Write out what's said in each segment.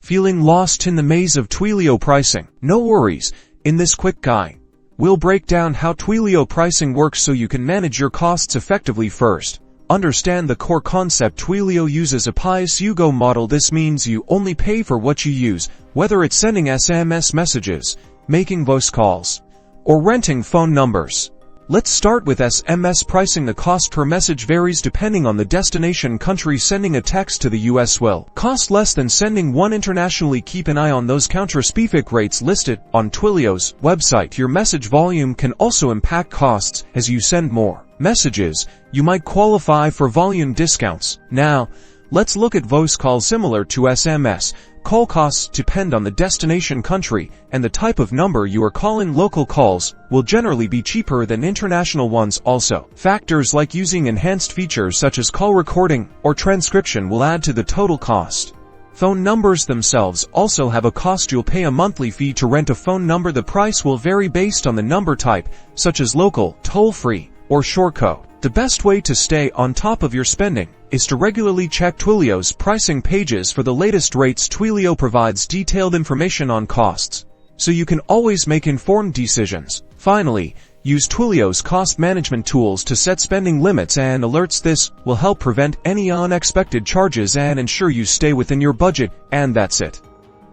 Feeling lost in the maze of Twilio pricing? No worries. In this quick guide, we'll break down how Twilio pricing works so you can manage your costs effectively. First, understand the core concept. Twilio uses a pay-as-you-go model. This means you only pay for what you use, whether it's sending SMS messages, making voice calls, or renting phone numbers. Let's start with SMS pricing. The cost per message varies depending on the destination country. Sending a text to the US will cost less than sending one internationally. Keep an eye on those country-specific rates listed on Twilio's website. Your message volume can also impact costs. As you send more messages, you might qualify for volume discounts. Now, let's look at voice calls. Similar to SMS, call costs depend on the destination country and the type of number you are calling. Local calls will generally be cheaper than international ones. Also, factors like using enhanced features such as call recording or transcription will add to the total cost. Phone numbers themselves also have a cost. You'll pay a monthly fee to rent a phone number. The price will vary based on the number type, such as local, toll-free, or short code. The best way to stay on top of your spending is to regularly check Twilio's pricing pages for the latest rates. Twilio provides detailed information on costs, so you can always make informed decisions. Finally, use Twilio's cost management tools to set spending limits and alerts. This will help prevent any unexpected charges and ensure you stay within your budget. And that's it.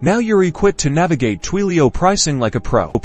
Now you're equipped to navigate Twilio pricing like a pro.